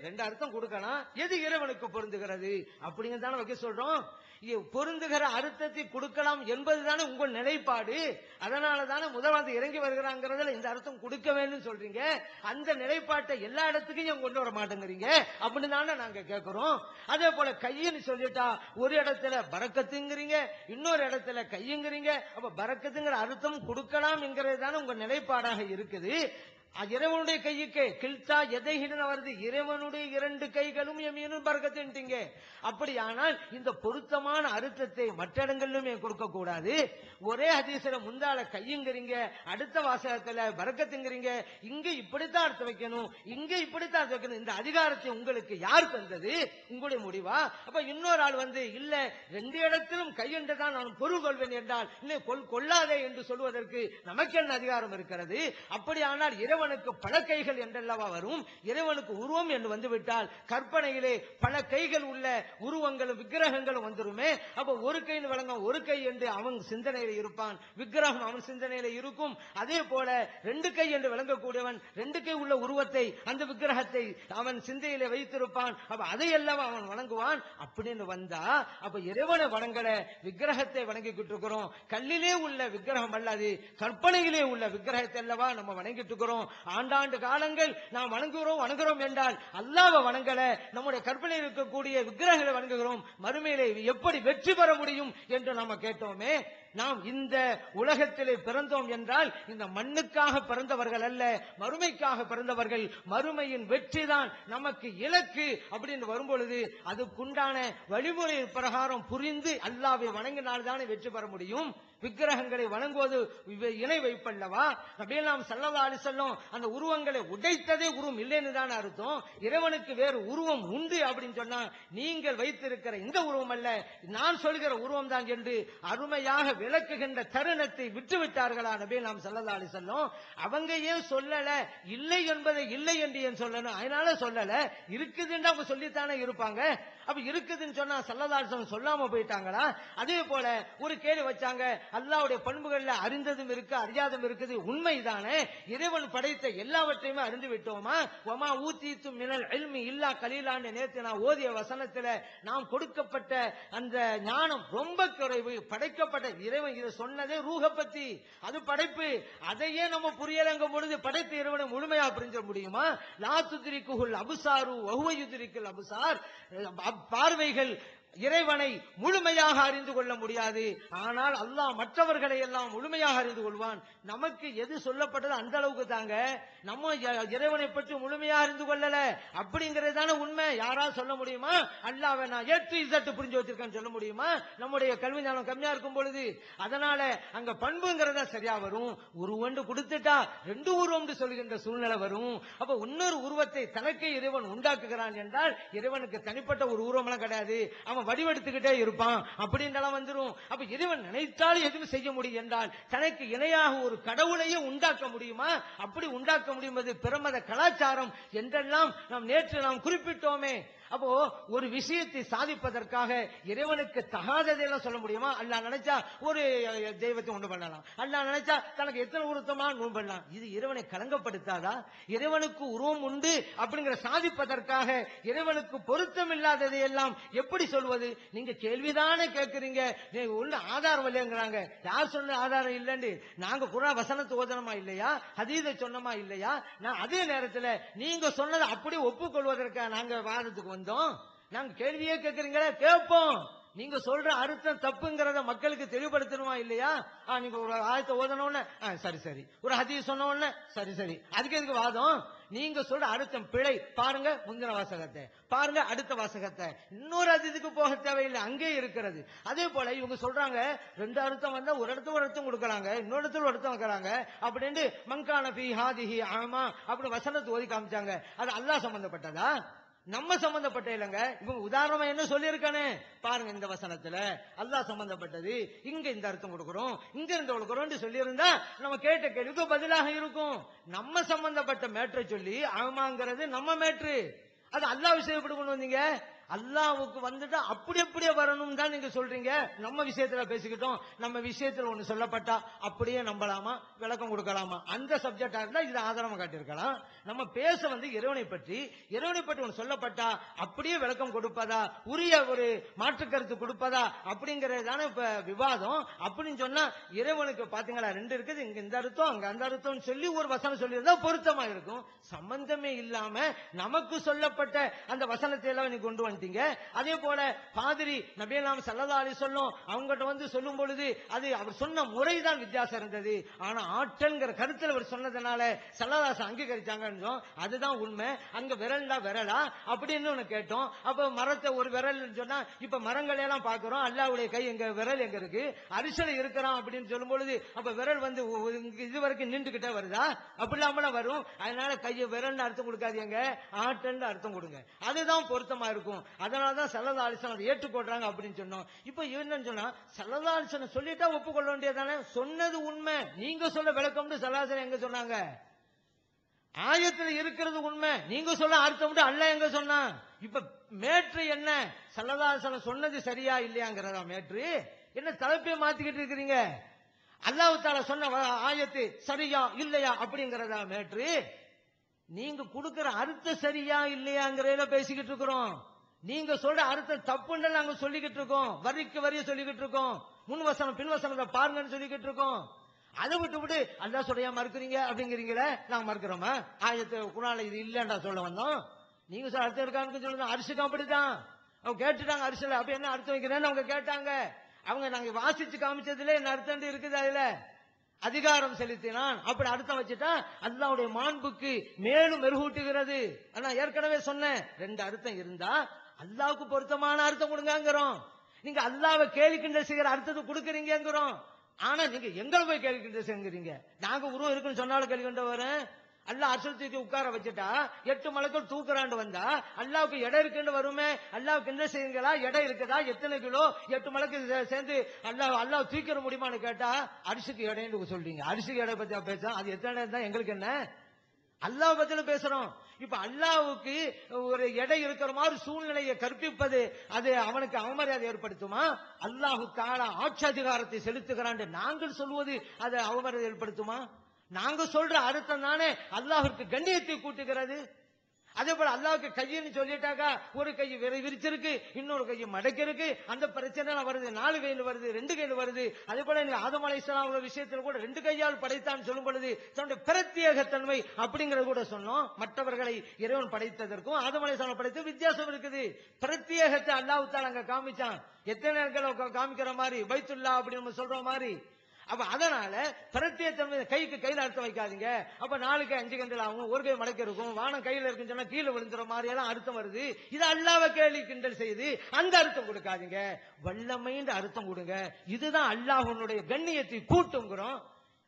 ரெண்டு அர்த்தம் கொடுக்கலாம், எது இறைவனுக்கு பொருந்துகிறது அப்படிங்க தானே வைக்க சொல்றோம். பொருந்துகிற அர்த்தத்தை கொடுக்கலாம் என்பதுதானே உங்கள் நிலைப்பாடு. அதனால தானே முதலாவது இறங்கி வருகிறாங்கிறதுல இந்த அர்த்தம் கொடுக்க வேண்டும் சொல்றீங்க. அந்த நிலைப்பாட்டை எல்லா இடத்துக்கும் கொண்டு வர மாட்டேங்கிறீங்க அப்படின்னு தானே நாங்க கேட்கிறோம். அதே போல கையின்னு சொல்லிட்டா ஒரு இடத்துல பரக்கத்துங்கிறீங்க, இன்னொரு இடத்துல கையுங்கிறீங்க. அப்ப பரக்கத்துங்கிற அர்த்தம் கொடுக்கலாம் என்கிறது தானே உங்க நிலைப்பாடாக இருக்குது. இறைவனுடைய கையுக்கு கில்தா எதைகின்னு வருது, இறைவனுடைய இரண்டு கைகளும் எமீனும் பரக்கத்துட்டீங்க. அப்படியானால் இந்த பொருத்தமான அர்த்தத்தை மற்ற இடங்களிலுமே கொடுக்க கூடாது. ஒரே ஹதீஸ்ல முந்தால கையுங்கிறீங்க, அடுத்த வாசகத்துல பரக்கத்துங்கிறீங்க. இங்க இப்படித்தான் அர்த்தம் வைக்கணும், இங்க இப்படித்தான் அர்த்தம் வைக்கணும். இந்த அதிகாரத்தை உங்களுக்கு யார் தந்தது? உங்களுடைய முடிவா? அப்ப இன்னொரு ஆள் இல்ல ரெண்டு இடத்திலும் கை என்றுதான் நான் பொருள் கொள்வேன் என்றால் கொள்ளாதே என்று சொல்வதற்கு நமக்கு என்ன அதிகாரம் இருக்கிறது? அப்படியானால் இறைவனுக்கு பல கைகள் என்றல்லவா வரும். இறைவனுக்கு உருவம் என்று வந்துவிட்டால் கற்பனையிலே பல கைகள் உள்ள உருவங்களும் விக்கிரகங்களும் வந்துருமே. அப்ப ஒரு கைன்னு வழங்க ஒரு கை என்று அவன் சிந்தனையில இருப்பான், விக்கிரகம் அவன் சிந்தனையில இருக்கும். அதே போல ரெண்டு கை என்று விளங்கக்கூடியவன் ரெண்டு கை உள்ள உருவத்தை அந்த விக்கிரகத்தை அவன் சிந்தையில வைத்திருப்பான். அப்ப அதையெல்லாம் அவன் வணங்குவான். அப்படின்னு வந்தா அப்ப இறைவனை வணங்கல, விக்கிரகத்தை வணங்கிக்கிட்டு இருக்கிறோம். கல்லிலே உள்ள விக்கிரகம் அல்லது கற்பனையிலே உள்ள விக்கிரகத்தை அல்லவா நம்ம வணங்கிட்டு இருக்கிறோம். ஆண்டாண்டு காலங்கள் நாம் வணங்குகிறோம் என்றால் அல்லாஹ்வை வணங்கல, நம்முடைய கற்பனையில் இருக்கக்கூடிய விக்கிரகங்களை வணங்குகிறோம். மறுமையிலே எப்படி வெற்றி பெற முடியும் என்று நாம கேட்டோமே. நாம் இந்த உலகத்திலே பிறந்தோம் என்றால் இந்த மண்ணுக்காக பிறந்தவர்கள் அல்ல, மறுமைக்காக பிறந்தவர்கள். மறுமையின் வெற்றி தான் நமக்கு இலக்கு அப்படின்னு வரும்பொழுது அதுக்குண்டான வழிமுறை பிரகாரம் புரிந்து அல்லாஹ்வை வணங்கினால்தானே வெற்றி பெற முடியும். விக்கிரகங்களை வணங்குவது இணை வைப்பல்லவா. நபியல்லாம் ஸல்லல்லாஹு அலைஹி வஸல்லம் அந்த உருவங்களை உடைத்ததே உருவம் இல்லைன்னு தான் அர்த்தம். இறைவனுக்கு வேறு உருவம் உண்டு அப்படின்னு சொன்னா நீங்கள் வைத்திருக்கிற இந்த உருவம் அல்ல, நான் சொல்கிற உருவம் தான் என்று அருமையாக விளக்குகின்ற தருணத்தை விட்டுவிட்டார்களா நபியல்லாம் ஸல்லல்லாஹு அலைஹி வஸல்லம்? அவங்க ஏன் சொல்லல, இல்லை என்பதை இல்லை என்று ஏன் சொல்லணும்? அதனால சொல்லல, இருக்குதுன்னு அவங்க சொல்லித்தானே இருப்பாங்க. அப்ப இருக்குதுன்னு சொன்னா ஸல்லல்லாஹு அலைஹி வஸல்லம் சொல்லாம போயிட்டாங்களா? அதே போல ஒரு கேள்வி வச்சாங்க, அல்லாஹ்வுடைய பண்புகள்ல அறிந்ததும் இருக்கு அறியாதும் இருக்குது, உண்மைதானே? இறைவன் படைத்த எல்லாவற்றையுமே அறிந்து விட்டோமா? வமா ஊதீது மினல் இல்மி இல்லா கலீலான்னு நேத்து நான் ஓதிய வசனத்துல நாம் கொடுக்கப்பட்ட அந்த ஞானம் ரொம்ப குறைவு. படைக்கப்பட்ட இறைவன் இதை சொன்னதே ரூஹ பத்தி, அது படைப்பு. அதையே நம்ம புரியலங்கும் பொழுது படைத்த இறைவனை முழுமையா புரிஞ்ச முடியுமா? லா துத்ரிகுல் அப்சாரு வஹுவ யுத்ரிகுல் அப்சார். பார்வைகள் இறைவனை முழுமையாக அறிந்து கொள்ள முடியாது, ஆனால் அல்லாஹ் மற்றவர்களை எல்லாம் முழுமையாக அறிந்து கொள்வான். நமக்கு எது சொல்லப்பட்டது அந்த அளவுக்கு தாங்க. நம்ம இறைவனை பற்றி முழுமையாக அறிந்து கொள்ளல அப்படிங்கிறது தானே உண்மை. யாராவது சொல்ல முடியுமா அல்லாஹ்வை நான் ஏற்று இசட்டு புரிஞ்சு வச்சிருக்கேன்னு சொல்ல முடியுமா? நம்முடைய கல்வி ஞானம் கம்மியா இருக்கும் பொழுது. அதனால அங்க பண்புங்கிறதா சரியா வரும். உருவண்டு கொடுத்துட்டா ரெண்டு உருவம் சொல்கின்ற சூழ்நிலை வரும். அப்ப இன்னொரு உருவத்தை தனக்கே இறைவன் உண்டாக்குகிறான் என்றால் இறைவனுக்கு தனிப்பட்ட ஒரு உருவம் எல்லாம் கிடையாது, அவன் வடிவெடுத்துக்கிட்டே இருப்பான் அப்படின்றலாம் வந்துரும். அப்ப இறைவன் நினைத்தால் எதுவும் செய்ய முடியும் என்றால் தனக்கு இணையாக ஒரு கடவுளையே உண்டாக்க முடியுமா? அப்படி உண்டாக்க முடியுவது பிரமத கலாச்சாரம் என்றெல்லாம் நாம் நேற்று குறிப்பிட்டோமே. அப்போ ஒரு விஷயத்தை சாதிப்பதற்காக இறைவனுக்கு தகாததெல்லாம் சொல்ல முடியுமா? அல்லாஹ் நினைச்சா ஒரு தெய்வத்தை உண்டு பண்ணலாம், அல்லாஹ் நினைச்சா தனக்கு எத்தனை உருவத்தமான உண்டு பண்ணலாம். இது இறைவனை கலங்கப்படுத்தாதா? இறைவனுக்கு உருவம் உண்டு அப்படிங்கிற சாதிப்பதற்காக இறைவனுக்கு பொருத்தம் இல்லாததை எல்லாம் எப்படி சொல்வது? நீங்க கேள்விதானே கேட்கிறீங்க, உள்ள ஆதாரம் இல்லைங்கிறாங்க. யார் சொன்ன ஆதாரம் இல்லைன்னு? நாங்க குர்ஆன் வசனத்தை ஓதனமா இல்லையா, ஹதீஸை சொன்னமா இல்லையா? நான் அதே நேரத்தில் நீங்க சொன்னதை அப்படியே ஒப்புக்கொள்வதற்காக நாங்க வாதத்துக்கு வந்தோம். நாங்க கேள்வியே கேட்கறீங்களா? கேட்போம். நீங்க சொல்ற அர்த்தம் தப்புங்கிறத மக்களுக்கு தெளிவுபடுத்தணுமா இல்லையா? நீங்க ஒரு ஆயத்தை ஓதனோன்னு சரி சரி, ஒரு ஹதீஸ் சொன்ன உடனே சரி சரி, அதுக்கு எதுக்கு வாதம்? நீங்க சொல்ற அர்த்தம் பிழை, பாருங்க முந்தின வாசகத்தை, பாருங்க அடுத்த வாசகத்தை, இன்னொரு அதிதுக்கு போக தேவையில்லை, அங்கே இருக்கிறது. அதே போல இவங்க சொல்றாங்க ரெண்டு அர்த்தம் வந்தா ஒரு இடத்துல ஒரு அர்த்தம் கொடுக்கறாங்க, இன்னொரு இடத்துல ஒரு அர்த்தம் வைக்கிறாங்க அப்படின்னு. மங்கான ஃபீ ஹாதிஹி ஆமா அப்படி வசனத்தை ஓதி காமிச்சாங்க. அது அல்லாஹ் சம்பந்தப்பட்டதா? நம்ம சம்பந்தப்பட்ட இல்லங்க. இவங்க உதாரணமா என்ன சொல்லியிருக்கானே பாருங்க, இந்த வசனத்துல அல்லாஹ் சம்பந்தப்பட்டது, இங்க இந்த அர்த்தம் கொடுக்கிறோம், இங்க இருந்து கொடுக்கிறோம் சொல்லி இருந்தா நம்ம கேட்ட கேள்விக்கு பதிலாக இருக்கும். நம்ம சம்பந்தப்பட்ட மேட்ரை சொல்லி ஆமாங்கிறது நம்ம மேட்ரு, அது அல்லாஹ் விஷயம் எப்படி கொண்டு வந்தீங்க? அல்லாஹ்வுக்கு வந்துட்டா அப்படி அப்படியே வரணும் தான் நீங்க சொல்றீங்க. நம்ம விஷயத்துல பேசிக்கிட்டோம். நம்ம விஷயத்துல ஒண்ணு சொல்லப்பட்டா அப்படியே நம்பலாமா, விளக்கம் கொடுக்கலாமா? அந்த சப்ஜெக்டா இருந்தா இது ஆதாரமா காட்டியிருக்கலாம். நம்ம பேச வந்து இறைவனை பற்றி ஒண்ணு சொல்லப்பட்டா அப்படியே விளக்கம் கொடுப்பதா, உரிய ஒரு மாற்று கருத்து கொடுப்பதா அப்படிங்கறது தானே இப்ப விவாதம். அப்படின்னு சொன்னா இறைவனுக்கு பாத்தீங்களா ரெண்டு இருக்குது, இங்க இந்த அர்த்தம் அங்க அந்த அர்த்தம் சொல்லி ஒரு வசனம் சொல்லியிருந்தா பொருத்தமா இருக்கும். சம்பந்தமே இல்லாம நமக்கு சொல்லப்பட்ட அந்த வசனத்தை எல்லாம் நீ கொண்டு வந்துட்டீங்க. அதே போல பாதிரி நபியல்லாம் ஸல்லல்லாஹு அலைஹி வஸல்லம் அவங்ககிட்ட வந்து சொல்லும் பொழுது அது அவர் சொன்ன முறைதான் வித்தியாசம் இருந்தது. ஆனா ஆற்றல்ங்கிற கருத்துல அவர் சொன்னதுனால ஸல்லல்லாஹு அங்கீகரிச்சாங்க. அதுதான் உண்மை. அங்க விரல்டா விரலா அப்படின்னு கேட்டோம். அப்ப மரத்தை ஒரு விரல் சொன்னா இப்ப மரங்களை எல்லாம் பாக்குறோம். அல்லாஹ்வுடைய கை எங்க, விரல் எங்க இருக்கு? அரிசல இருக்கிறான் அப்படின்னு சொல்லும் பொழுது அப்ப விரல் வந்து இது வரைக்கும் நின்றுகிட்டே வருதா? அப்படி இல்லாம வரும். அதனால கையை விரல் அர்த்தம் கொடுக்காதீங்க, ஆற்றல் அர்த்தம் கொடுங்க. அதுதான் பொருத்தமா இருக்கும். அதனாலதான் ஸல்லல்லாஹு அலைஹி வஸல்லம் ஏற்றுக்கொள்றாங்க அப்படின்னு சொன்னோம். இப்ப என்னன்னு சொன்னா ஸல்லல்லாஹு அலைஹி வஸல்லம் சொல்லிட்டா ஒப்புக்கொள்ள வேண்டியதானே? சொன்னது உண்மை, நீங்க சொல்ல விளக்கம்னு ஸல்லல்லாஹு அலைஹி வஸல்லம் எங்க சொன்னாங்க? ஆயத்துல இருக்கிறது உண்மை, நீங்க சொல்ல அர்த்தம் அல்லாஹ் எங்க சொன்னா? இப்ப மேட்ரு என்ன? ஸல்லல்லாஹு அலைஹி வஸல்லம் சொன்னது சரியா இல்லையாங்கிறதா மேட்ரு? என்ன தலைப்பே மாத்திக்கிட்டு இருக்கிறீங்க? அல்லாஹ் தஆலா சொன்ன ஆயத்து சரியா இல்லையா அப்படிங்கறதா மேட்ரு? நீங்க கொடுக்கிற அர்த்தம் சரியா இல்லையாங்கிறத பேசிக்கிட்டு இருக்கிறோம். நீங்க சொல்ற அர்த்தம் தப்புன்னு நாங்க சொல்லிக்கிட்டு இருக்கோம். வரிக்கு வரிய சொல்லிக்கிட்டு இருக்கோம். முன் வசனம் பின் வசனத்தை பாருங்கன்னு சொல்லிக்கிட்டு இருக்கோம். அதை விட்டு அல்லாஹ் சொல்றியா மறுக்கிறீங்க அப்படிங்கிறீங்களே, நாங்க மறுக்கிறோமா? ஆயத்து குர்ஆன்ல இது இல்லண்டா சொல்ல வந்தோம். நீங்க சொல்ல அர்த்தம் இருக்கான்னு சொல்லுங்க. அரிசிக்கு அப்படிதான் அவங்க கேட்டுட்டாங்க. அரிசில அப்படி என்ன அர்த்தம் வைக்கிறேன்னு அவங்க கேட்டாங்க. அவங்க நாங்க வாசிச்சு காமிச்சதுல என்ன அர்த்தம் இருக்குது? அதுல அதிகாரம் செலுத்தினான் அப்படி அர்த்தம் வச்சுட்டா அல்லாஹ்வுடைய மாண்புக்கு மேலும் மெருகூட்டுகிறது. ஆனா ஏற்கனவே சொன்னேன், ரெண்டு அர்த்தம் இருந்தா அல்லாஹ்வுக்கு பொருத்தமான அர்த்தம் கொடுங்கங்கிறோம். நீங்க அல்லாஹ்வை கேலி கிண்டல் செய்யற அர்த்தத்தை கொடுக்கறீங்கிறோம். ஆனா நீங்க எங்களை போய் கேள்வி கிண்டல் செய்யுறீங்க. நாங்க உருவம் இருக்குன்னு சொன்னாலும் கேள்வி கிண்ட வரேன். அல்லாஹ் அர்ஷல் தூக்கி உட்கார வச்சுட்டா 8 மலக்கள் தூக்குறாண்டு வந்தா அல்லாஹ்வுக்கு எடை இருக்குன்னு வருமே. அல்லாஹ்வுக்கு என்ன செய்யுங்களா? எடை இருக்குதா? எத்தனை கிலோ? 8 மலக்கு சேர்ந்து அல்லாஹ் தூக்கிற முடியுமான்னு கேட்டா அரிசிக்கு எடைன்னு சொல்றீங்க. அரிசிக்கு எடை பத்தி பேச அது எத்தனை தான் எங்களுக்கு என்ன? அல்லாஹ் பத்தில பேசுறோம். இப்ப அல்லாஹ்வுக்கு ஒரு எடை இருக்கிற மாதிரி சூழ்நிலையை கற்பிப்பது அது அவனுக்கு அவமரியாதை ஏற்படுத்துமா? அல்லாஹ் தஆலா ஆட்சி அதிகாரத்தை செலுத்துகிறான் நாங்கள் சொல்வது அது அவமரியாதை ஏற்படுத்துமா? நாங்க சொல்ற அர்த்தம் தானே அல்லாஹ்வுக்கு கண்ணியத்தை கூட்டுகிறது. அதே போல அல்லாஹ்வுக்கு கையின்னு சொல்லிட்டாக்கா ஒரு கை விரிச்சிருக்கு, இன்னொரு கை மடக்கி இருக்கு. அந்த பிரச்சனை வருது. 4 கையில் வருது, 2 கையில் வருது. அதே போல ஆதம் அலைஹிஸ்ஸலாம் விஷயத்தில் கூட 2 கையால் படைத்தான் சொல்லும் பொழுது தன்னுடைய பிரத்யேகத்தன்மை அப்படிங்கறது கூட சொன்னோம். மற்றவர்களை இறைவன் படைத்ததற்கும் ஆதம் அலைஹிஸ்ஸலாம் படைத்த வித்தியாசம் இருக்குது. பிரத்யேகத்தை அல்லாஹ் தஆலா அங்க காமிச்சான். எத்தனை நேரங்கள் காமிக்கிற மாதிரி பைத்துல்லா அப்படின்னு சொல்ற மாதிரி. அப்ப அதனால பிரத்யேகத்தன்மை கைக்கு கையில அர்த்தம் வைக்காதீங்க. அப்ப 4 கை 5 கண்டல் ஆகும், ஒரு கை மடக்கி இருக்கும், வானம் கையில இருக்குன்னு சொன்னா கீழே விழுந்துற மாதிரி எல்லாம் அர்த்தம் வருது. இது அல்லாஹ்வை கேலி கிண்டல் செய்து அந்த அர்த்தம் கொடுக்காதீங்க, வல்லமைன்ற அர்த்தம் கொடுங்க. இதுதான் அல்லாஹ்வுடைய கண்ணியத்தை கூட்டுங்கிறோம்.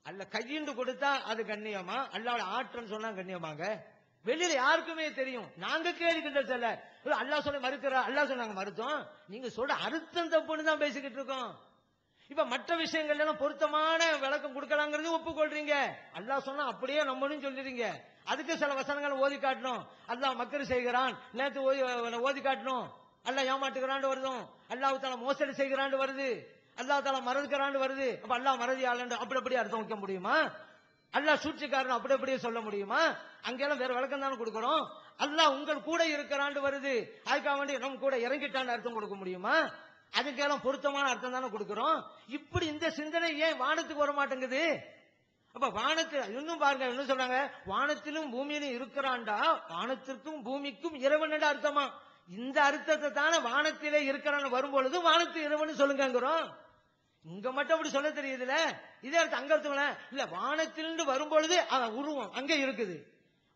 அல்ல கையிண்டு கொடுத்தா அது கண்ணியமா? அல்லாஹ்வோட ஆற்றல் சொன்னா கண்ணியமாங்க? வெளியில யாருக்குமே தெரியும். நாங்க கேலி கிண்டல் சொல்ல அல்லாஹ் சொல்ல மறுக்கிற, அல்லாஹ் சொன்னாங்க மறுத்தோம். நீங்க சொல்ற அர்த்தம் தப்புன்னு தான் பேசிக்கிட்டு இருக்கோம். இப்ப மற்ற விஷயங்கள் எல்லாம் பொருத்தமான விளக்கம் கொடுக்கலாங்கிறது ஒப்புக்கொள்றீங்க. அல்லாஹ் சொன்னா அப்படியே நம்மளும் சொல்லிடுறீங்க. அதுக்கு சில வசனங்களை ஓதி காட்டணும். அல்லாஹ் மக்கர் செய்கிறான் நேத்து ஓதி காட்டணும். அல்லாஹ் ஏமாட்டுகிறான்னு வருதும், அல்லாஹ் தஆலா மோசடி செய்கிறான்னு வருது, அல்லாஹ் தஆலா மறந்துக்கிறான்னு வருது. அப்ப அல்லாஹ் மறதியாளன் அப்படி அர்த்தம் வைக்க முடியுமா? அல்லாஹ் சூழ்ச்சிக்காரன் அப்படியே சொல்ல முடியுமா? அங்கெல்லாம் வேற விளக்கம் தானே கொடுக்கணும். அல்லாஹ் உங்கள் கூட இருக்கிறான்னு வருது, அதுக்காக வேண்டி நம்ம கூட இறங்கிட்டான்னு அர்த்தம் கொடுக்க முடியுமா? அதுக்கெல்லாம் பொருத்தமான அர்த்தம் தானே கொடுக்கிறோம். இப்படி இந்த சிந்தனை ஏன் வானத்துக்கு வர மாட்டேங்குது? அப்ப வானத்து இன்னும் பாருங்க, என்ன சொல்றாங்க? வானத்திலும் பூமியிலும் இருக்கிறான்டா, வானத்திற்கும் பூமிக்கும் இறைவன் அர்த்தமா? இந்த அர்த்தத்தை தானே வானத்திலே இருக்கிறான்னு வரும்பொழுது வானத்து இறைவன் சொல்லுங்கிறோம். இங்க மட்டும் அப்படி சொல்ல தெரியுதுல, இதே அர்த்தம் அங்க அர்த்தம் இல்ல. வானத்திலிருந்து வரும்பொழுது உருவம் அங்க இருக்குது,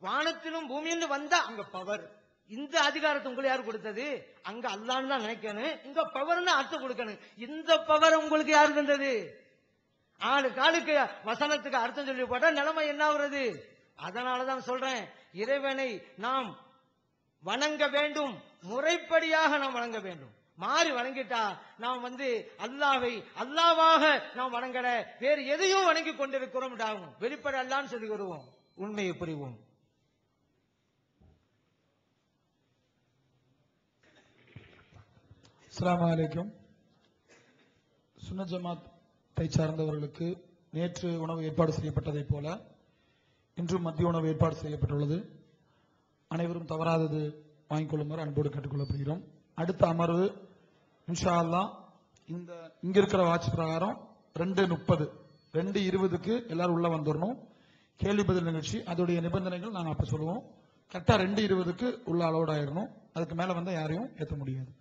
வானத்திலும் பூமியிலும் வந்தா அங்க பவர். இந்த அதிகாரத்தை உங்களுக்கு யாரு கொடுத்தது? அங்க அல்லான்னு தான் நினைக்கணும், இங்க பவர்னு அர்த்தம் கொடுக்கணும். இந்த பவர் உங்களுக்கு யாரு தந்தது? ஆளுக்கு வசனத்துக்கு அர்த்தம் சொல்லி போட்டா நிலைமை என்ன ஆகுறது? அதனாலதான் சொல்றேன், இறைவனை நாம் வணங்க வேண்டும், முறைப்படியாக நாம் வணங்க வேண்டும். மாறி வணங்கிட்டா நாம் அல்லாஹ்வை அல்லாஹ்வாக நாம் வணங்கல, வேறு எதையும் வணங்கி கொண்டிருக்கிறோம். வெளிப்பட அல்லான்னு சொல்லி வருவோம், உண்மையை புரிவோம். அஸ்ஸலாமு அலைக்கும். சுன்னத் ஜமாத்தை சார்ந்தவர்களுக்கு நேற்று உணவு ஏற்பாடு செய்யப்பட்டதைப் போல இன்றும் மதிய உணவு ஏற்பாடு செய்யப்பட்டுள்ளது. அனைவரும் தவறாதது வாங்கிக் கொள்ளுமாறு அன்போடு கேட்டுக்கொள்ளப்படுகிறோம். அடுத்த அமர்வு இன்ஷா அல்லாஹ் இங்க இருக்கிற வாட்ச் பிரகாரம் 2:30 2:20க்கு எல்லாரும் உள்ள வந்துடணும். கேள்வி பதில் நிகழ்ச்சி அதோடைய நிபந்தனைகள் நாங்கள் அப்ப சொல்லுவோம். கரெக்டா 2:20க்கு உள்ள அலோட் ஆயிடணும். அதுக்கு மேல வந்து யாரையும் ஏற்ற முடியாது.